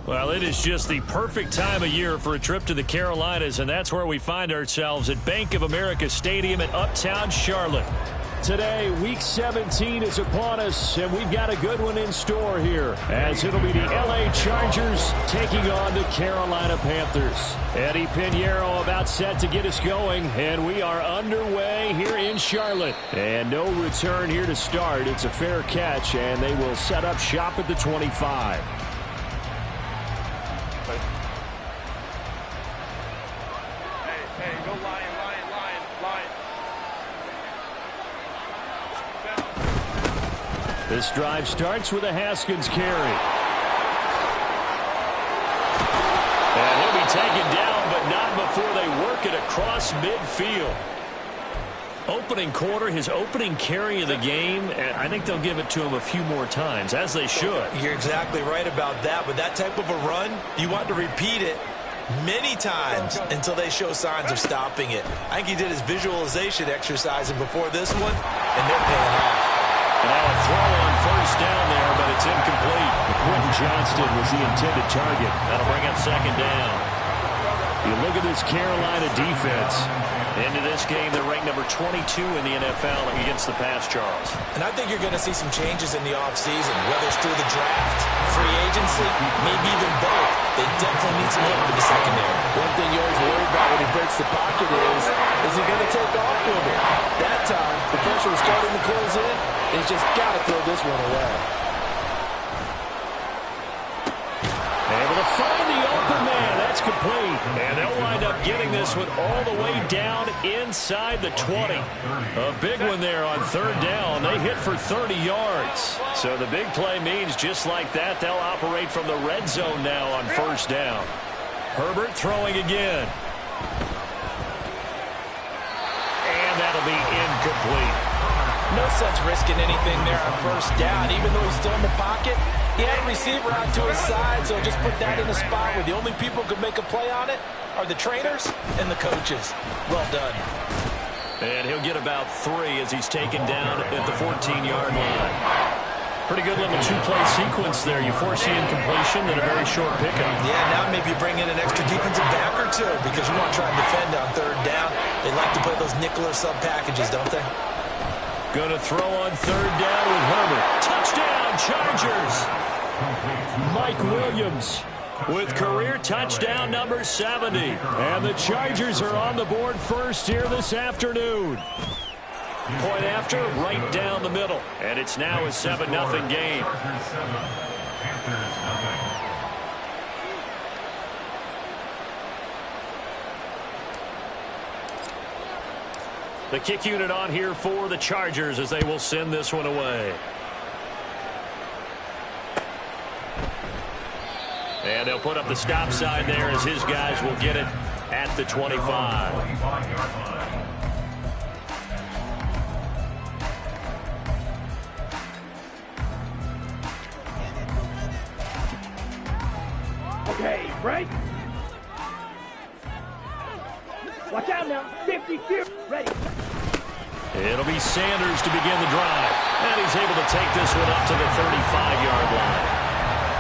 Well, it is just the perfect time of year for a trip to the Carolinas, and that's where we find ourselves at Bank of America Stadium in Uptown Charlotte. Today, Week 17 is upon us, and we've got a good one in store here, as it'll be the L.A. Chargers taking on the Carolina Panthers. Eddie Pinheiro about set to get us going, and we are underway here in Charlotte. And no return here to start. It's a fair catch, and they will set up shop at the 25. Hey, go Lion. This drive starts with a Haskins carry. And he'll be taken down, but not before they work it across midfield. Opening quarter, his opening carry of the game, and I think they'll give it to him a few more times, as they should. You're exactly right about that. With that type of a run, you want to repeat it many times until they show signs of stopping it. I think he did his visualization exercising before this one, and they're paying off. And now a throw on first down there, but it's incomplete. Quentin Johnston was the intended target. That'll bring up second down. You look at this Carolina defense. Into this game, they're ranked number 22 in the NFL against the pass, Charles. And I think you're going to see some changes in the offseason, whether it's through the draft, free agency, maybe even both. They definitely need some help in the secondary. One thing you always worry about when he breaks the pocket is he going to take off with it? That time, the pressure was starting to close in. He's just got to throw this one away. Able to find the open man. That's complete. And they'll wind up getting this one all the way down inside the 20. A big one there on third down. They hit for 30 yards. So the big play means just like that, they'll operate from the red zone now on first down. Herbert throwing again. And that'll be incomplete. No sense risking anything there on first down. Even though he's still in the pocket, he had a receiver out to his side, so just put that in a spot where the only people who can make a play on it are the trainers and the coaches. Well done. And he'll get about 3 as he's taken down at the 14-yard line. Pretty good little two-play sequence there. You force the incompletion, then a very short pickup. Yeah, now maybe you bring in an extra defensive back or two because you want to try and defend on third down. They like to play those nickel or sub packages, don't they? Going to throw on third down with Herbert. Touchdown, Chargers! Mike Williams with career touchdown number 70. And the Chargers are on the board first here this afternoon. Point after, right down the middle. And it's now a 7-0 game. The kick unit on here for the Chargers as they will send this one away. And they'll put up the stop sign there as his guys will get it at the 25. Okay, break. Watch out now. 50, ready. It'll be Sanders to begin the drive. And he's able to take this one up to the 35-yard line.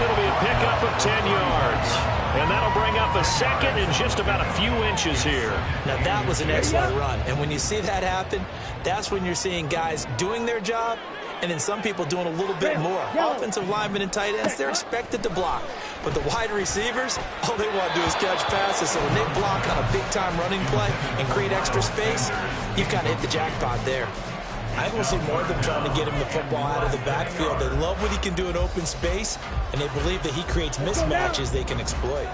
It'll be a pickup of 10 yards. And that'll bring up a second in just about a few inches here. Now, that was an excellent run. And when you see that happen, that's when you're seeing guys doing their job and then some people doing a little bit more. Offensive linemen and tight ends, they're expected to block. But the wide receivers, all they want to do is catch passes. So when they block on a big-time running play and create extra space, you've got to hit the jackpot there. I think we'll see more of them trying to get him the football out of the backfield. They love what he can do in open space, and they believe that he creates mismatches they can exploit.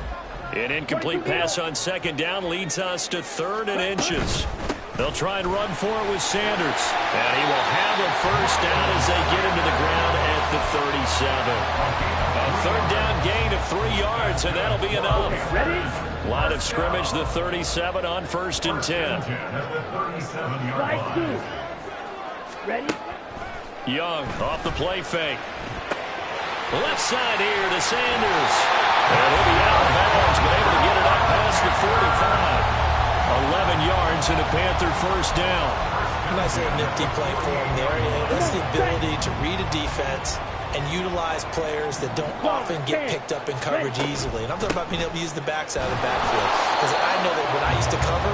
An incomplete pass on second down leads us to 3rd and inches. They'll try and run for it with Sanders. And he will have a first down as they get him to the ground at the 37. A 3rd down gain of 3 yards, and that'll be enough. Ready? Line of scrimmage, the 37 on 1st and 10. Right, 2. Ready? Young off the play fake. Left side here to Sanders. And he'll be out of bounds, but able to get it up past the 45. 11 yards and a Panther first down. Nice little nifty play for him there. Yeah, that's the ability to read a defense and utilize players that don't often get picked up in coverage easily. And I'm talking about being able to use the backside of the backfield. Because I know that when I used to cover,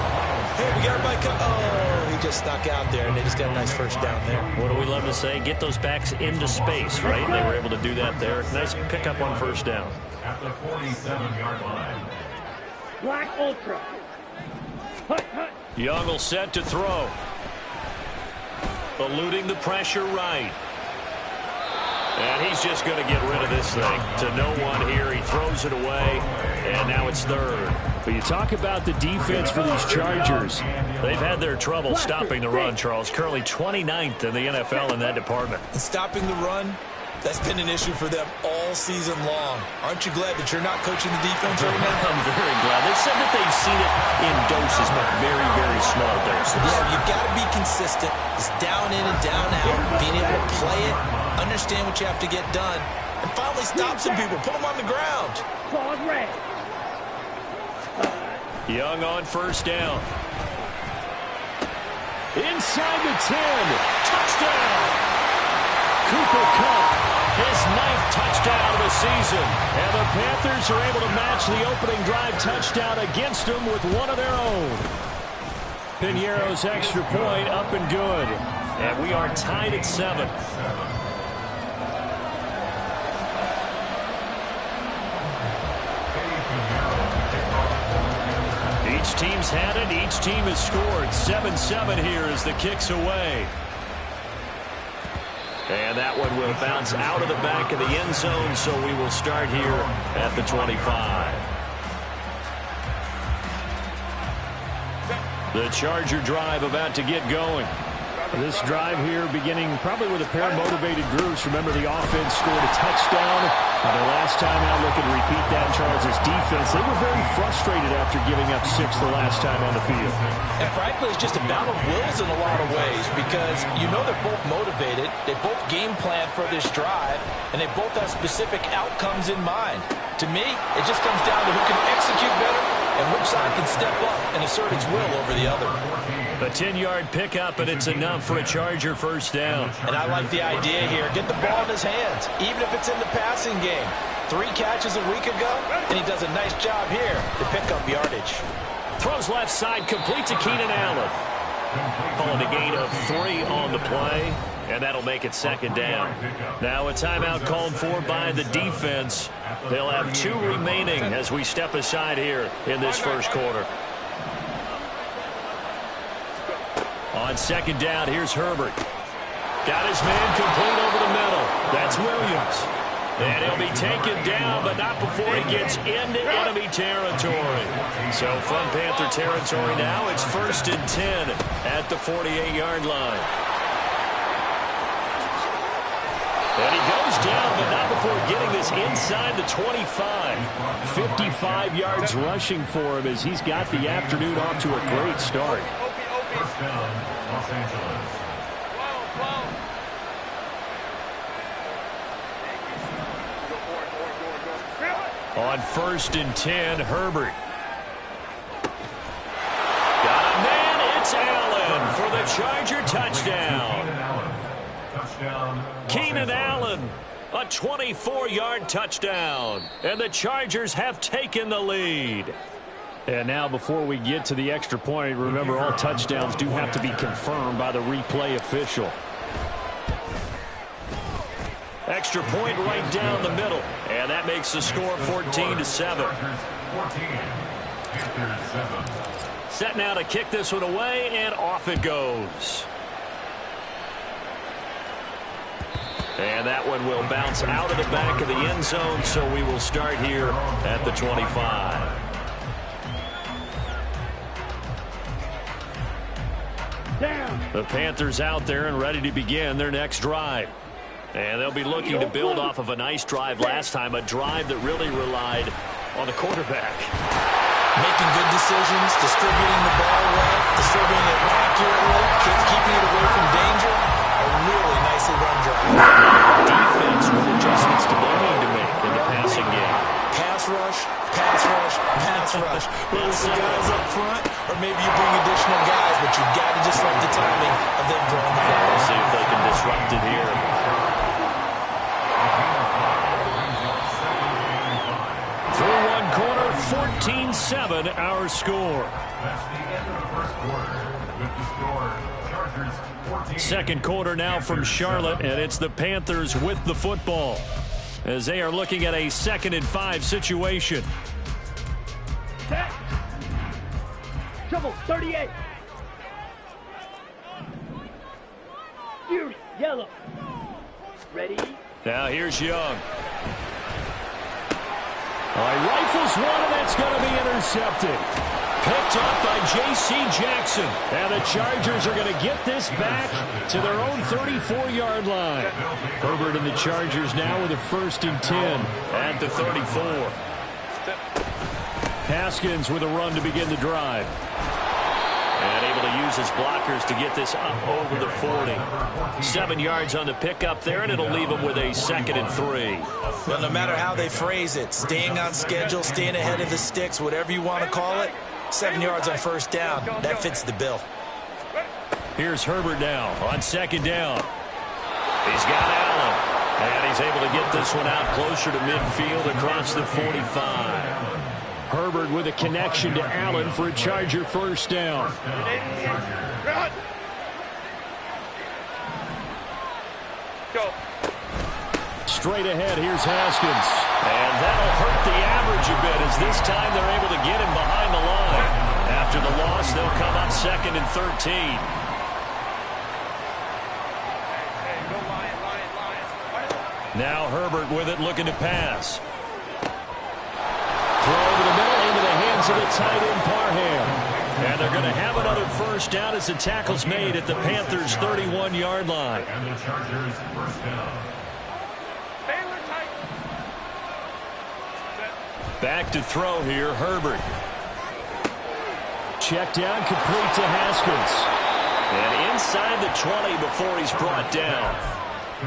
hey, we got everybody covered. Oh, he just snuck out there, and they just got a nice first down there. What do we love to say? Get those backs into space, right? And they were able to do that there. Nice pickup on first down. At the 47-yard line. Black Ultra. Hut, hut. Young will set to throw. Eluding the pressure right. And he's just going to get rid of this thing. To no one here. He throws it away. And now it's third. But you talk about the defense for these Chargers. They've had their trouble stopping the run, Charles. Currently 29th in the NFL in that department. And stopping the run, that's been an issue for them all season long. Aren't you glad that you're not coaching the defense right now? I'm very glad. They said that they've seen it in doses, but very, very small doses. Yeah, you've got to be consistent. It's down in and down out. Being able to play it, understand what you have to get done, and finally stop some people. Put them on the ground. Claws red. Young on first down. Inside the 10. Touchdown! Cooper Kupp, his 9th touchdown of the season. And the Panthers are able to match the opening drive touchdown against them with one of their own. Pinheiro's extra point up and good. And we are tied at 7. Each team's had it. Each team has scored. 7-7 here as the kick's away. And that one will bounce out of the back of the end zone, so we will start here at the 25. The Charger drive about to get going. This drive here beginning probably with a pair of motivated groups. Remember, the offense scored a touchdown. The last time out, looking to repeat that, Charles' defense. They were very frustrated after giving up 6 the last time on the field. And frankly, it's just a battle of wills in a lot of ways because you know they're both motivated. They both game plan for this drive, and they both have specific outcomes in mind. To me, it just comes down to who can execute better and which side can step up and assert its will over the other. A 10-yard pickup, and it's enough for a Charger first down. And I like the idea here. Get the ball in his hands, even if it's in the passing game. 3 catches a week ago, and he does a nice job here to pick up yardage. Throws left side, complete to Keenan Allen. Calling a gain of 3 on the play, and that'll make it second down. Now a timeout called for by the defense. They'll have 2 remaining as we step aside here in this first quarter. On second down, here's Herbert. Got his man complete over the middle. That's Williams. And he'll be taken down, but not before he gets into enemy territory. So from Panther territory now, it's 1st and 10 at the 48-yard line. And he goes down, but not before getting this inside the 25. 55 yards rushing for him as he's got the afternoon off to a great start. First down, Los Angeles. On 1st and 10, Herbert. Got a man, it's Allen for the Charger touchdown. Keenan Allen, a 24-yard touchdown. And the Chargers have taken the lead. And now before we get to the extra point, remember all touchdowns do have to be confirmed by the replay official. Extra point right down the middle. And that makes the score 14-7. Set now to kick this one away, and off it goes. And that one will bounce out of the back of the end zone, so we will start here at the 25. The Panthers out there and ready to begin their next drive. And they'll be looking to build off of a nice drive last time, a drive that really relied on the quarterback. Making good decisions, distributing the ball well, distributing it accurately, keeping it away from danger. A really nicely run drive. Defense with adjustments to need to make in the passing game. Pass rush, pass rush, pass rush. Whether it's the guys up front or maybe you bring additional guys, but you've got to disrupt the timing of them throwing the ball. We'll see if they can disrupt it here. 13-7 our score. That's the end of the first quarter. With the score, Chargers 14. Second quarter now from Charlotte, and it's the Panthers with the football as they are looking at a 2nd and 5 situation. Set. Trouble, 38. Fury, yellow. Ready? Now here's Young. Rifles one, and that's going to be intercepted. Picked up by J.C. Jackson. And the Chargers are going to get this back to their own 34-yard line. Herbert and the Chargers now with a 1st and 10 at the 34. Haskins with a run to begin the drive. And able to use his blockers to get this up over the 40. 7 yards on the pickup there, and it'll leave him with a 2nd and 3. Well, no matter how they phrase it, staying on schedule, staying ahead of the sticks, whatever you want to call it, 7 yards on 1st down, that fits the bill. Here's Herbert now on 2nd down. He's got Allen, and he's able to get this one out closer to midfield across the 45. Herbert with a connection to Allen for a Charger 1st down. Go. Straight ahead, here's Haskins. And that'll hurt the average a bit as this time they're able to get him behind the line. After the loss, they'll come up 2nd and 13. Now Herbert with it, looking to pass. Throw over the middle into the hands of the tight end, Parham. And they're going to have another 1st down as the tackle's made at the Panthers' 31-yard line. And the Chargers 1st down. Back to throw here, Herbert. Check down, complete to Haskins. And inside the 20 before he's brought down.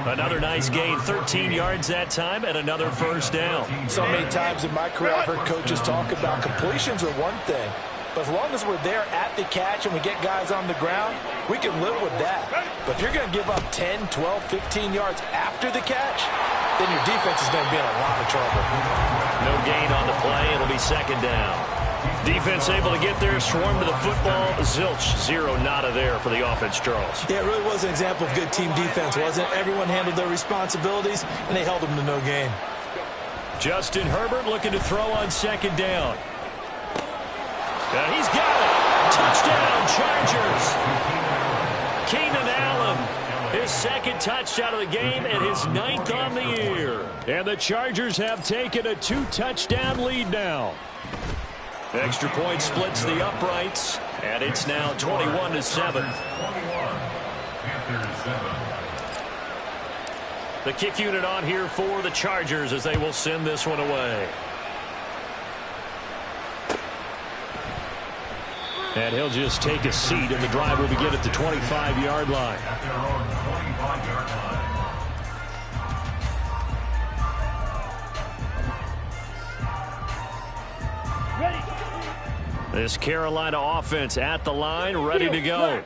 Another nice gain, 13 yards that time, and another 1st down. So many times in my career I've heard coaches talk about completions are one thing, but as long as we're there at the catch and we get guys on the ground, we can live with that. But if you're going to give up 10, 12, 15 yards after the catch, then your defense is going to be in a lot of trouble. No gain on the play. It'll be 2nd down. Defense able to get there, swarm to the football. Zilch, 0 nada there for the offense, Charles. Yeah, it really was an example of good team defense, wasn't it? Everyone handled their responsibilities, and they held them to no gain. Justin Herbert looking to throw on 2nd down. And he's got it. Touchdown, Chargers. Keenan Allen, his 2nd touchdown of the game and his 9th on the year. And the Chargers have taken a 2-touchdown lead now. Extra point splits the uprights, and it's now 21-7. Panthers 7. The kick unit on here for the Chargers as they will send this one away. And he'll just take a seat, and the drive will begin at the 25-yard line. At their own 25-yard line. This Carolina offense at the line, ready to go.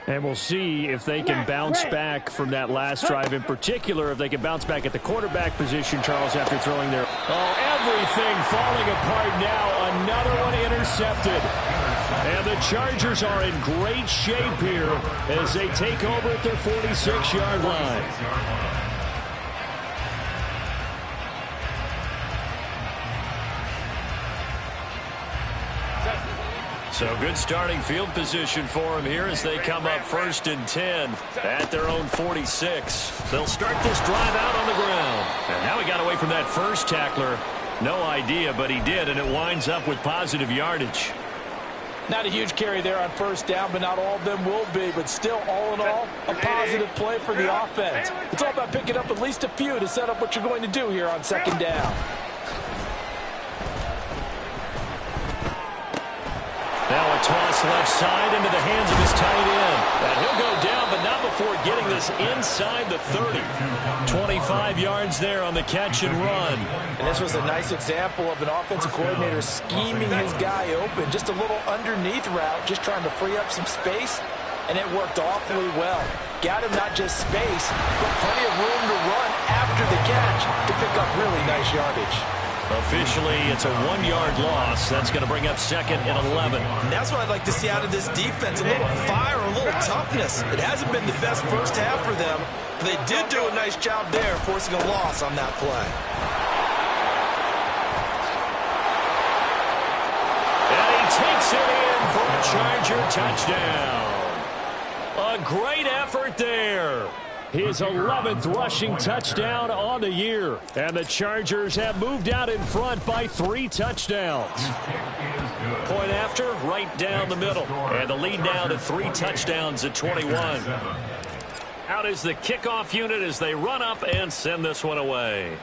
And we'll see if they can bounce back from that last drive, in particular if they can bounce back at the quarterback position, Charles, after throwing their... Oh, everything falling apart now. Another one intercepted. And the Chargers are in great shape here as they take over at their 46-yard line. So good starting field position for them here as they come up 1st and 10 at their own 46. They'll start this drive out on the ground. And how he got away from that first tackler, no idea, but he did, and it winds up with positive yardage. Not a huge carry there on 1st down, but not all of them will be. But still, all in all, a positive play for the offense. It's all about picking up at least a few to set up what you're going to do here on 2nd down. Now a toss left side into the hands of his tight end. And he'll go down, but not before getting this inside the 30. 25 yards there on the catch and run. And this was a nice example of an offensive coordinator scheming his guy open. Just a little underneath route, just trying to free up some space. And it worked awfully well. Got him not just space, but plenty of room to run after the catch to pick up really nice yardage. Officially, it's a 1-yard loss. That's going to bring up 2nd and 11. And that's what I'd like to see out of this defense, a little fire, a little toughness. It hasn't been the best first half for them, but they did do a nice job there, forcing a loss on that play. And he takes it in for a Charger touchdown. A great effort there. His 11th rushing touchdown on the year. And the Chargers have moved out in front by 3 touchdowns. Point after, right down the middle. And the lead now to 3 touchdowns at 21. Out is the kickoff unit as they run up and send this one away.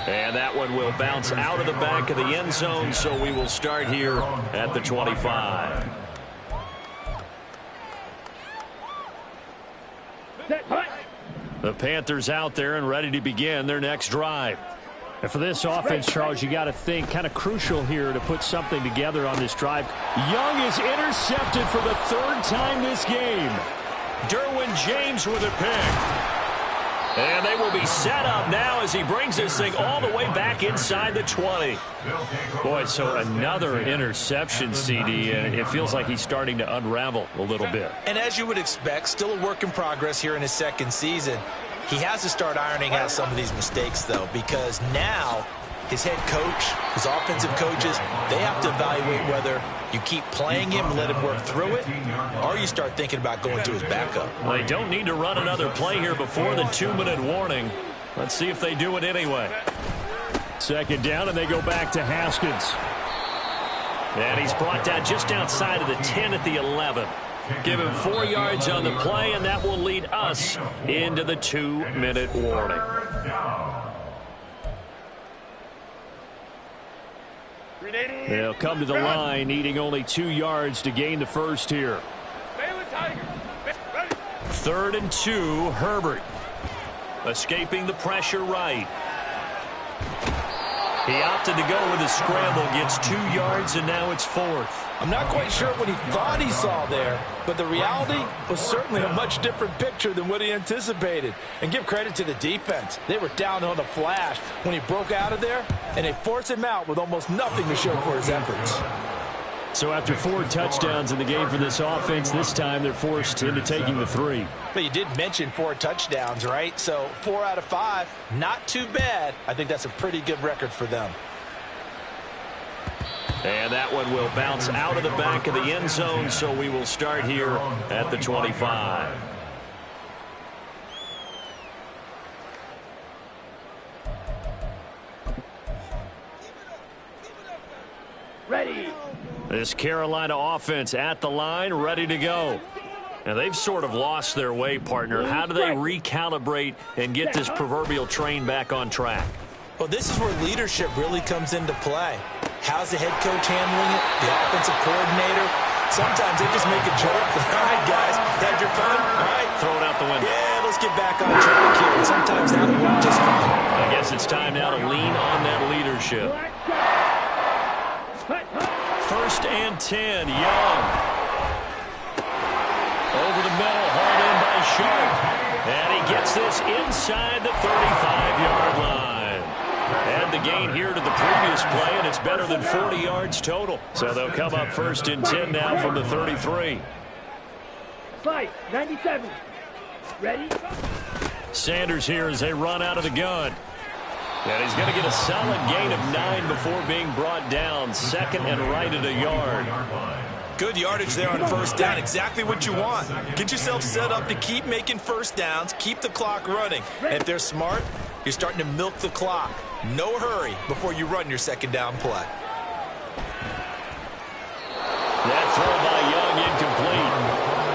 And that one will bounce out of the back of the end zone, so we will start here at the 25. The Panthers out there and ready to begin their next drive. And for this offense, Charles, you got to think kind of crucial here to put something together on this drive. Young is intercepted for the 3rd time this game. Derwin James with a pick. And they will be set up now as he brings this thing all the way back inside the 20. Boy, so another interception, CD, and it feels like he's starting to unravel a little bit. And as you would expect, still a work in progress here in his 2nd season. He has to start ironing out some of these mistakes, though, because now his head coach, his offensive coaches, they have to evaluate whether you keep playing him and let him work through it, or you start thinking about going to his backup. Well, they don't need to run another play here before the 2-minute warning. Let's see if they do it anyway. 2nd down, and they go back to Haskins. And he's brought down just outside of the 10 at the 11. Give him 4 yards on the play, and that will lead us into the 2-minute warning. They'll come to the line, needing only 2 yards to gain the first here. 3rd and 2, Herbert. Escaping the pressure right. He opted to go with a scramble, gets 2 yards, and now it's 4th. I'm not quite sure what he thought he saw there, but the reality was certainly a much different picture than what he anticipated. And give credit to the defense. They were down on the flash when he broke out of there, and they forced him out with almost nothing to show for his efforts. So after 4 touchdowns in the game for this offense, this time they're forced into taking the 3. But you did mention 4 touchdowns, right? So 4 out of 5, not too bad. I think that's a pretty good record for them. And that one will bounce out of the back of the end zone, so we will start here at the 25. Ready. This Carolina offense at the line, ready to go. Now, they've sort of lost their way, partner. How do they recalibrate and get this proverbial train back on track? Well, this is where leadership really comes into play. How's the head coach handling it? The offensive coordinator? Sometimes they just make a joke. All right, guys, had your fun? All right. Throw it out the window. Yeah, let's get back on track here. And sometimes that'll work just fine. I guess it's time now to lean on that leadership. 1st and 10, Young. Over the middle, hauled in by Sharp. And he gets this inside the 35-yard line. And the gain here to the previous play, and it's better than 40 yards total. So they'll come up 1st and 10 now from the 33. Slide, 97. Ready? Sanders here as they run out of the gun. And he's going to get a solid gain of 9 before being brought down. 2nd and right at a yard. Good yardage there on 1st down. Exactly what you want. Get yourself set up to keep making 1st downs, keep the clock running. And if they're smart, you're starting to milk the clock. No hurry before you run your 2nd down play. That throw by Young incomplete.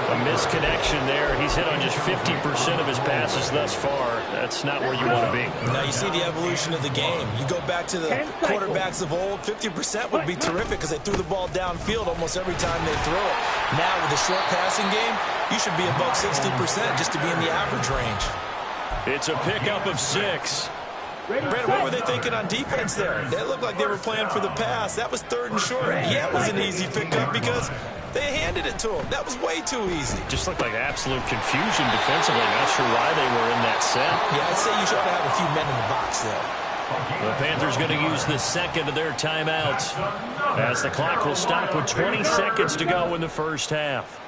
A misconnection there. He's hit on just 50% of his passes thus far. That's not where you want to be. Now you see the evolution of the game. You go back to the quarterbacks of old, 50% would be terrific because they threw the ball downfield almost every time they throw it. Now with the short passing game, you should be above 60% just to be in the average range. It's a pickup of 6. Brandon, what were they thinking on defense there? They looked like they were playing for the pass. That was 3rd and short. Yeah, it was an easy pickup because They handed it to him. That was way too easy. Just looked like absolute confusion defensively. Not sure why they were in that set. Yeah, I'd say you should have a few men in the box there. The Panthers going to use the second of their timeouts as the clock will stop with 20 seconds to go in the first half.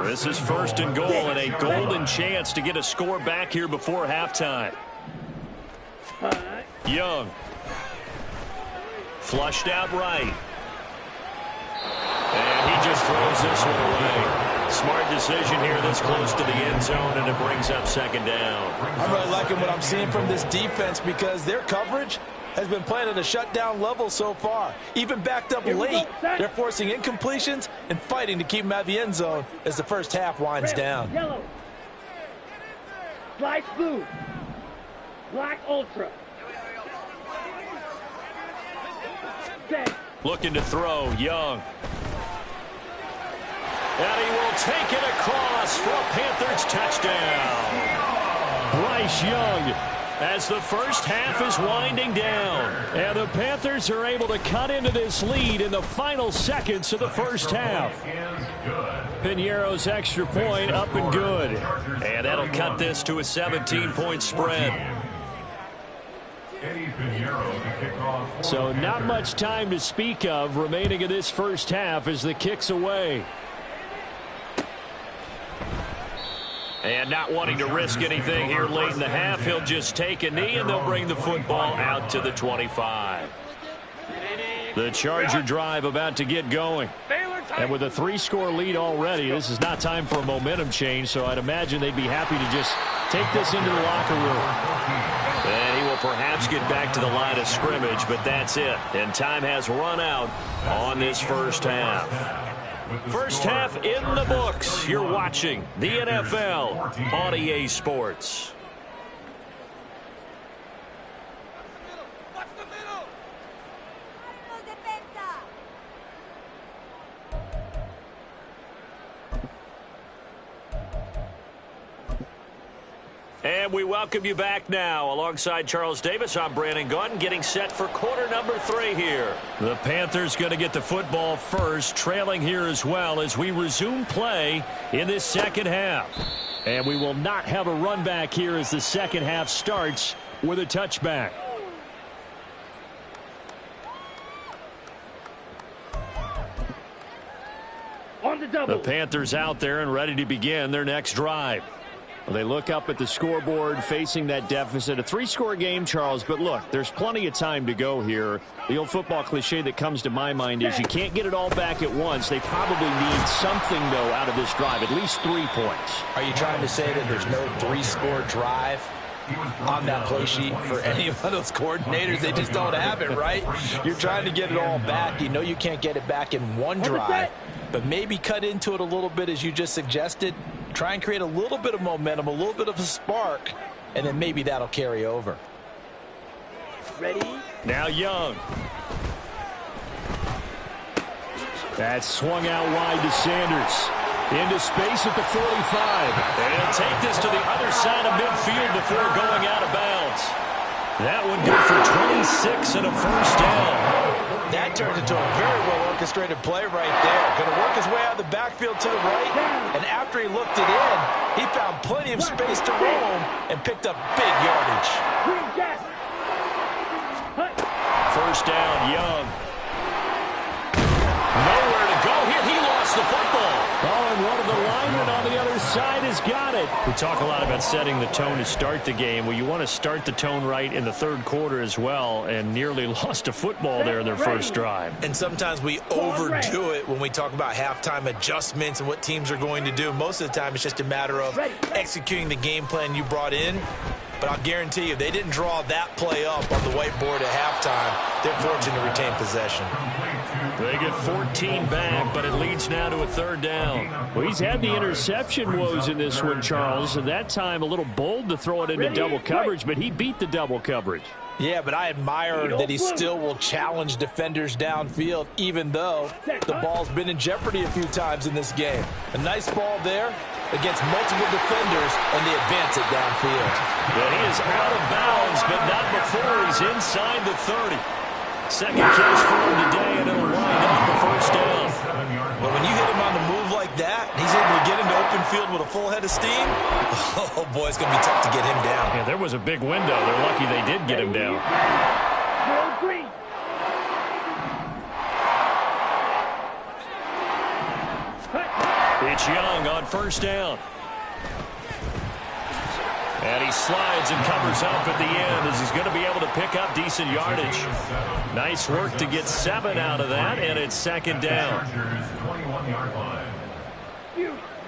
This is first and goal and a golden chance to get a score back here before halftime. Young. Flushed out right. And he just throws this one away. Smart decision here this close to the end zone, and it brings up second down. I'm really liking what I'm seeing from this defense because their coverage has been playing at a shutdown level so far. Even backed up late, they're forcing incompletions and fighting to keep them out of the end zone as the first half winds down. Yellow. Slice blue. Black ultra. Set. Looking to throw, Young. And he will take it across for a Panthers touchdown. Bryce Young, as the first half is winding down. And the Panthers are able to cut into this lead in the final seconds of the first half. Piñeiro's extra point up and good. And that'll cut this to a 17-point spread. So not much time to speak of remaining in this first half as the kick's away. And not wanting to risk anything here late in the half, he'll just take a knee and they'll bring the football out to the 25. The Charger drive about to get going. And with a 3-score lead already, this is not time for a momentum change, so I'd imagine they'd be happy to just take this into the locker room. And he will perhaps get back to the line of scrimmage, but that's it. And time has run out on this first half. First half in the books. You're watching the NFL on EA Sports. And we welcome you back now. Alongside Charles Davis, I'm Brandon Gaudin, getting set for quarter number 3 here. The Panthers going to get the football first, trailing here as well as we resume play in this second half. And we will not have a run back here as the second half starts with a touchback. On the double. The Panthers out there and ready to begin their next drive. Well, they look up at the scoreboard facing that deficit. A 3-score game, Charles, but look, there's plenty of time to go here. The old football cliche that comes to my mind is you can't get it all back at once. They probably need something, though, out of this drive, at least 3 points. Are you trying to say that there's no 3-score drive on that play sheet for any of those coordinators? They just don't have it, right? You're trying to get it all back. You know you can't get it back in one drive, but maybe cut into it a little bit as you just suggested. Try and create a little bit of momentum, a little bit of a spark, and then maybe that'll carry over. Ready? Now Young. That's swung out wide to Sanders. Into space at the 45. And take this to the other side of midfield before going out of bounds. That one good for 26 and a first down. That turned into a very well-orchestrated play right there. Going to work his way out of the backfield to the right, and after he looked it in, he found plenty of space to roam and picked up big yardage. First down, Young. Nowhere to go here. He lost the football. Oh, and one of the linemen on the other side has got it. We talk a lot about setting the tone to start the game. Well, you want to start the tone right in the third quarter as well, and nearly lost a football there in their first drive. And sometimes we overdo it when we talk about halftime adjustments and what teams are going to do. Most of the time, it's just a matter of executing the game plan you brought in. But I'll guarantee you, they didn't draw that play up on the whiteboard at halftime. They're fortunate to retain possession. They get 14 back, but it leads now to a third down. Well, he's had the interception woes in this one, Charles, and that time a little bold to throw it into double coverage, but he beat the double coverage. Yeah, but I admire that he still will challenge defenders downfield, even though the ball's been in jeopardy a few times in this game. A nice ball there against multiple defenders, and they advance it downfield. Yeah, he is out of bounds, but not before he's inside the 30. Second catch for him today, and it'll wind up the first down. But when you hit him on the move like that, he's able to get into open field with a full head of steam. Oh, boy, it's going to be tough to get him down. Yeah, there was a big window. They're lucky they did get him down. Green. It's Young on first down. And he slides and covers up at the end as he's going to be able to pick up decent yardage. Nice work to get 7 out of that, and it's second down.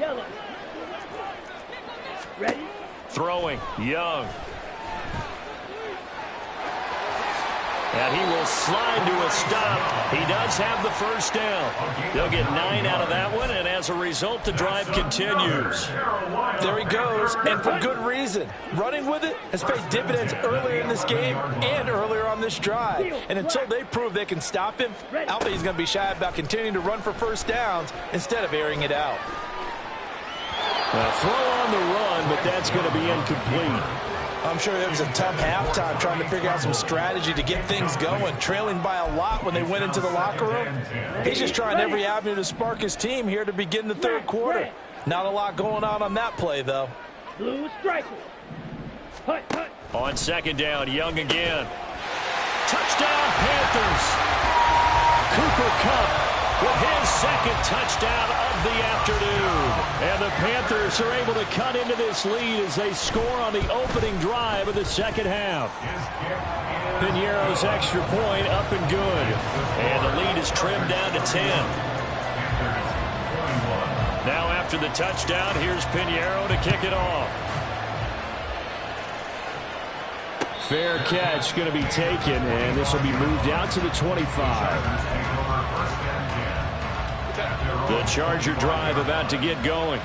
Yellow. Ready? Throwing, Young. And he will slide to a stop. He does have the first down. They'll get 9 out of that one, and as a result, the drive continues. There he goes, and for good reason. Running with it has paid dividends earlier in this game and earlier on this drive. And until they prove they can stop him, I don't think he's going to be shy about continuing to run for first downs instead of airing it out. Throw on the run, but that's going to be incomplete. I'm sure it was a tough halftime trying to figure out some strategy to get things going, trailing by a lot when they went into the locker room. He's just trying every avenue to spark his team here to begin the third quarter. Not a lot going on that play, though. Blue striker. Hut, hut. On second down, Young again. Touchdown, Panthers. Cooper Kupp with his second touchdown of the afternoon. And the Panthers are able to cut into this lead as they score on the opening drive of the second half. Piñeiro's extra point up and good. And the lead is trimmed down to 10. Now after the touchdown, here's Piñeiro to kick it off. Fair catch going to be taken, and this will be moved out to the 25. The Charger drive about to get going.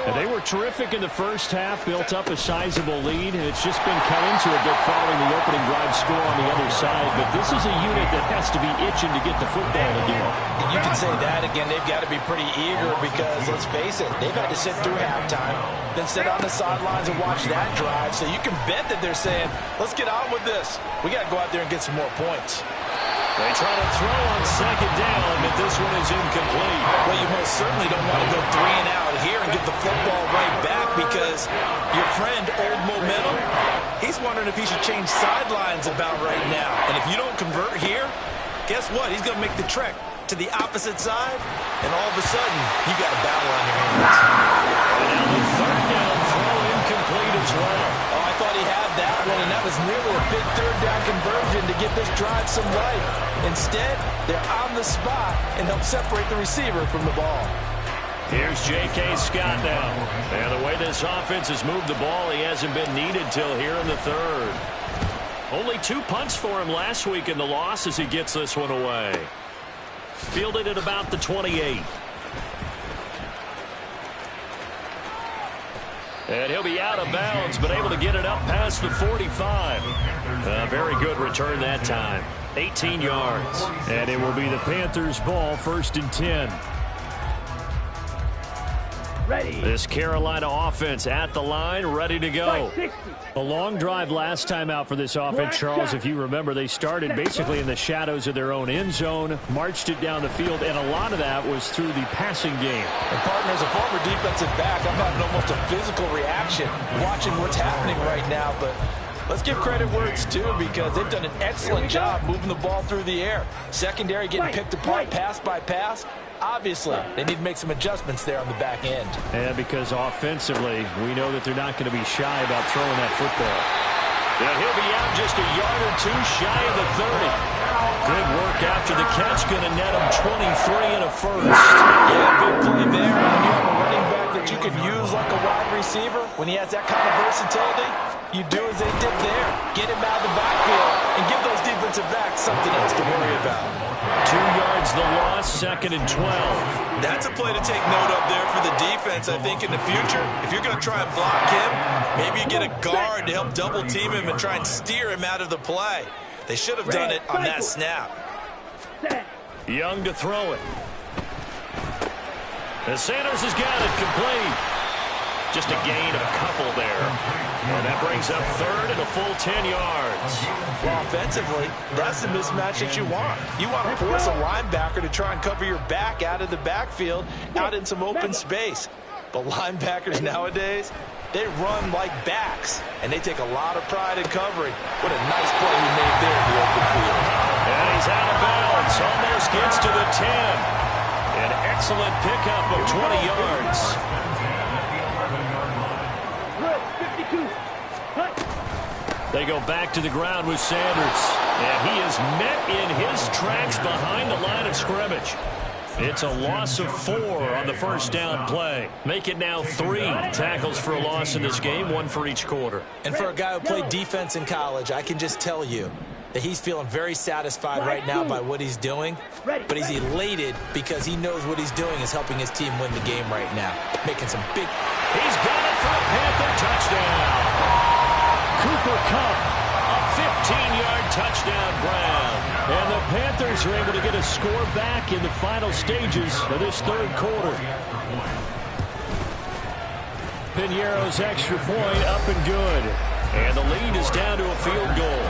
And they were terrific in the first half, built up a sizable lead. It's just been cut into a bit following the opening drive score on the other side. But this is a unit that has to be itching to get the football again. And you can say that again. They've got to be pretty eager because, let's face it, they've had to sit through halftime, then sit on the sidelines and watch that drive. So you can bet that they're saying, let's get on with this. We got to go out there and get some more points. They try to throw on second down, but this one is incomplete. Well, you most certainly don't want to go 3 and out here and get the football right back because your friend, Old Momentum, he's wondering if he should change sidelines about right now. And if you don't convert here, guess what? He's going to make the trek to the opposite side, and all of a sudden, you got a battle on your hands. And now the third down throw incomplete as well. Oh, I thought he had that one, and that was nearly a big third down conversion to give this drive some life. Instead, they're on the spot and help separate the receiver from the ball. Here's J.K. Scott now. And the way this offense has moved the ball, he hasn't been needed till here in the third. Only 2 punts for him last week in the loss as he gets this one away. Fielded at about the 28. And he'll be out of bounds, but able to get it up past the 45. Very good return that time. 18 yards. And it will be the Panthers' ball, 1st and 10. Ready. This Carolina offense at the line, ready to go. 60. A long drive last time out for this offense, Charles. If you remember, they started basically in the shadows of their own end zone, marched it down the field, and a lot of that was through the passing game. And partner, as a former defensive back, I'm having almost a physical reaction watching what's happening right now, but let's give credit where it's due because they've done an excellent job moving the ball through the air. Secondary getting picked apart pass by pass. Obviously, they need to make some adjustments there on the back end. And because offensively, we know that they're not going to be shy about throwing that football. And he'll be out just a yard or 2 shy of the 30. Good work after the catch, going to net him 23 and a first. Yeah, big play there. When you have a running back that you can use like a wide receiver, when he has that kind of versatility, you do as they did there. Get him out of the backfield and give those defensive backs something else to worry about. 2 yards the loss, 2nd and 12. That's a play to take note of there for the defense. I think in the future, if you're going to try and block him, maybe you get a guard to help double team him and try and steer him out of the play. They should have done it on that snap. Young to throw it. And Sanders has got it complete. Just a gain of a couple there. And that brings up third and a full 10 yards. Well, offensively, that's the mismatch that you want. You want to force a linebacker to try and cover your back out of the backfield, out in some open space. But linebackers nowadays, they run like backs, and they take a lot of pride in covering. What a nice play he made there in the open field. And he's out of bounds. Almost gets to the 10. An excellent pickup of 20 yards. They go back to the ground with Sanders. And he is met in his tracks behind the line of scrimmage. It's a loss of 4 on the first down play. Make it now 3 tackles for a loss in this game, 1 for each quarter. And for a guy who played defense in college, I can just tell you that he's feeling very satisfied right now by what he's doing. But he's elated because he knows what he's doing is helping his team win the game right now. Making some big... He's got it for a Panther touchdown. Cooper Kupp, a 15-yard touchdown grab. And the Panthers are able to get a score back in the final stages of this third quarter. Piñeiro's extra point up and good. And the lead is down to a field goal.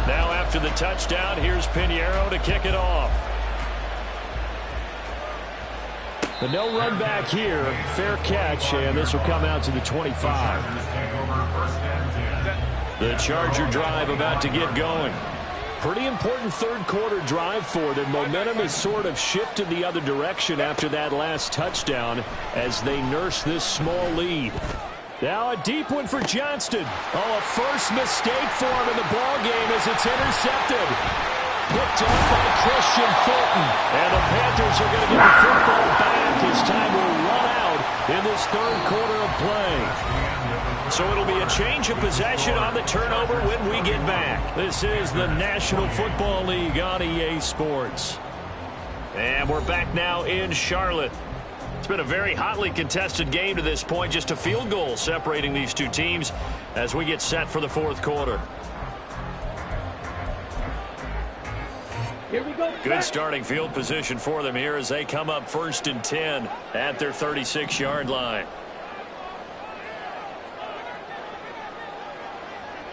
Now after the touchdown, here's Piñeiro to kick it off. The no run back here, fair catch, and this will come out to the 25. The Charger drive about to get going. Pretty important third quarter drive for them. Momentum has sort of shifted the other direction after that last touchdown as they nurse this small lead. Now a deep one for Johnston. Oh, a first mistake for him in the ball game as it's intercepted. Picked up by Christian Fulton. And the Panthers are going to get the football back as time will run out in this third quarter of play. So it'll be a change of possession on the turnover when we get back. This is the National Football League on EA Sports. And we're back now in Charlotte. It's been a very hotly contested game to this point. Just a field goal separating these two teams as we get set for the fourth quarter. Here we go. Good starting field position for them here as they come up 1st and 10 at their 36-yard line.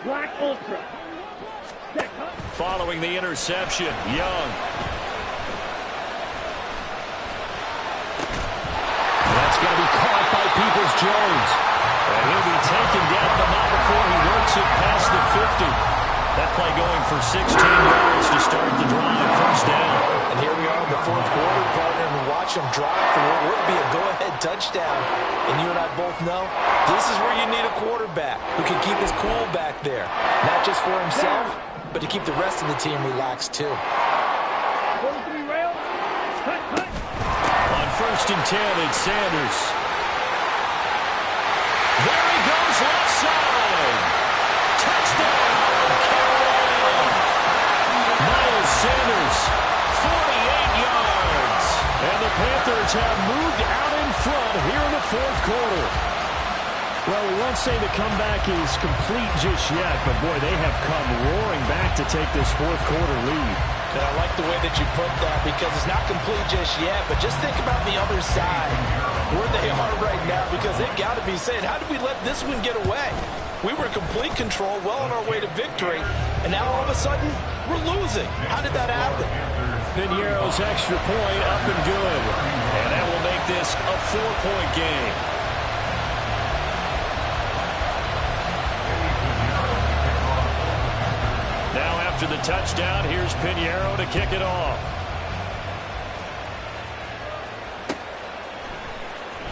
Black Ultra. Following the interception, Young. That's going to be caught by Peoples-Jones. And he'll be taken down but not before he works it past the 50. That play going for 16 yards to start the drive. First down. And here we are in the fourth quarter, partner, and watch him drive for what would be a go-ahead touchdown. And you and I both know this is where you need a quarterback who can keep his cool back there. Not just for himself, but to keep the rest of the team relaxed too. On 1st and 10, it's Sanders. There he goes left side. Touchdown. Sanders, 48 yards. And the Panthers have moved out in front here in the fourth quarter. Well, we won't say the comeback is complete just yet, but boy, they have come roaring back to take this fourth quarter lead. And I like the way that you put that because it's not complete just yet, but just think about the other side, where they are right now, because they've got to be saying, how did we let this one get away? We were in complete control, well on our way to victory, and now all of a sudden, we're losing. How did that happen? Piñeiro's extra point up and good. And that will make this a 4-point game. Now after the touchdown, here's Piñeiro to kick it off.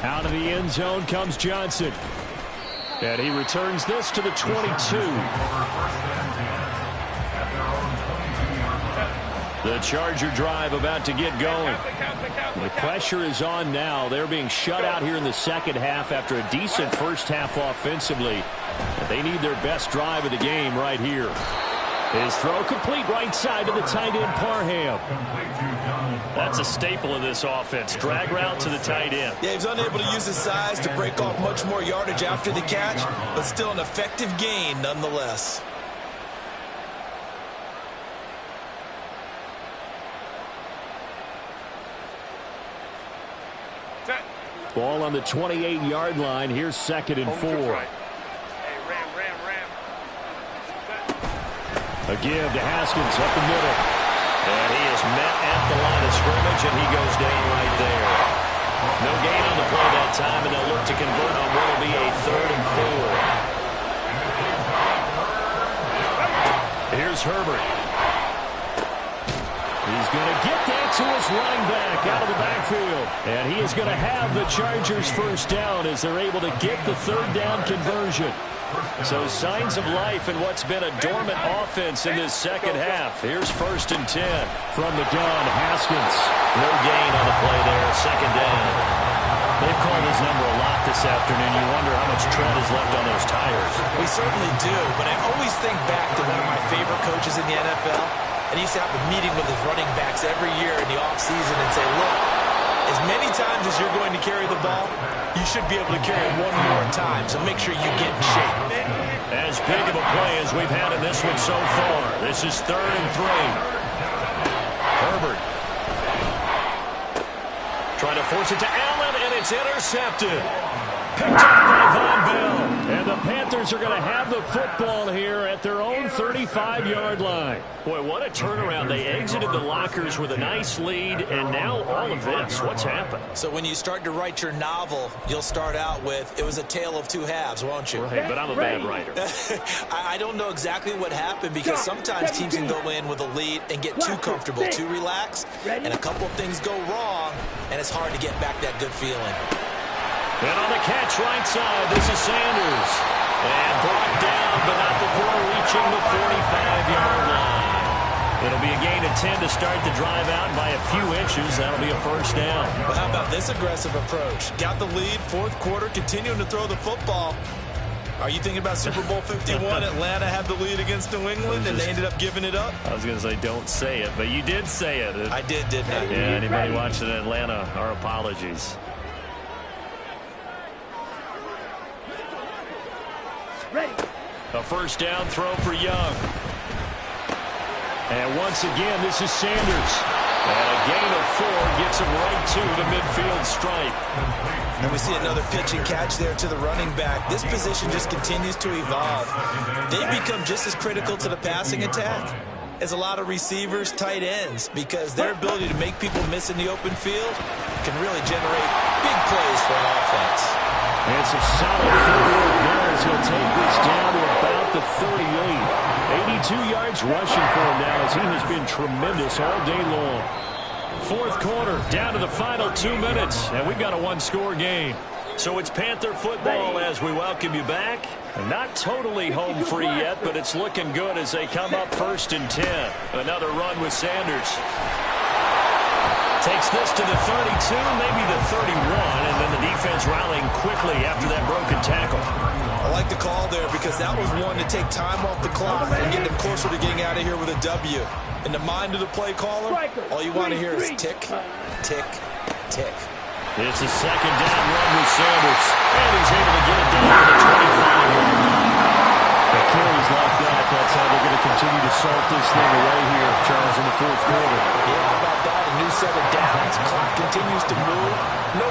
Out of the end zone comes Johnson. And he returns this to the 22. The Charger drive about to get going. The pressure is on now. They're being shut out here in the second half after a decent first half offensively. But they need their best drive of the game right here. His throw complete right side to the tight end Parham. That's a staple of this offense. Drag route to the tight end. Yeah, he's unable to use his size to break off much more yardage after the catch, but still an effective gain nonetheless. Ball on the 28-yard line. Here's 2nd and 4. A give to Haskins up the middle. And he is met at the line of scrimmage, and he goes down right there. No gain on the play that time, and they'll look to convert on what will be a 3rd and 4. Here's Herbert. He's going to get that to his running back out of the backfield. And he is going to have the Chargers first down as they're able to get the 3rd down conversion. So signs of life in what's been a dormant offense in this second half. Here's 1st and 10. From the gun, Haskins. No gain on the play there, 2nd down. They've called his number a lot this afternoon. You wonder how much tread is left on those tires. We certainly do, but I always think back to one of my favorite coaches in the NFL. And he used to have a meeting with his running backs every year in the offseason and say, look, as many times as you're going to carry the ball, you should be able to carry it one more time, so make sure you get in shape. As big of a play as we've had in this one so far. This is 3rd and 3. Herbert. Trying to force it to Allen, and it's intercepted. Picked up by Von Bell. And the Panthers are going to have the football here at their own 35-yard line. Boy, what a turnaround. They exited the lockers with a nice lead, and now all of this. What's happened? So when you start to write your novel, you'll start out with, it was a tale of 2 halves, won't you? Right, but I'm a bad writer. I don't know exactly what happened because sometimes teams can go in with a lead and get too comfortable, too relaxed, and a couple of things go wrong, and it's hard to get back that good feeling. And on the catch right side, this is Sanders. And brought down, but not before reaching the 45-yard line. It'll be a gain of 10 to start the drive out, and by a few inches, that'll be a 1st down. Well, how about this aggressive approach? Got the lead, 4th quarter, continuing to throw the football. Are you thinking about Super Bowl 51? Atlanta had the lead against New England, and they ended up giving it up? I was going to say don't say it, but you did say it. I did, didn't I? Yeah, anybody watching Atlanta, our apologies. A 1st down throw for Young. And once again, this is Sanders. And a gain of 4 gets him right to the midfield stripe. And we see another pitch and catch there to the running back. This position just continues to evolve. They become just as critical to the passing attack as a lot of receivers, tight ends, because their ability to make people miss in the open field can really generate big plays for an offense. And some solid footwork there as he'll take this down to about the 38. 82 yards rushing for him now as he has been tremendous all day long. 4th quarter, down to the final 2 minutes, and we've got a 1-score game. So it's Panther football as we welcome you back. And not totally home free yet, but it's looking good as they come up 1st and 10. Another run with Sanders. Takes this to the 32, maybe the 31, and then the defense rallying quickly after that broken tackle. I like the call there because that was one to take time off the clock and get them closer to getting out of here with a W. In the mind of the play caller, all you want to hear is tick, tick, tick. It's a 2nd down run with Sanders, and he's able to get it down to the 25-yard line. The carries like that, that's how they're going to continue to salt this thing away here, Charles, in the 4th quarter. Yeah, how about that? A new set of downs. Clock continues to move. No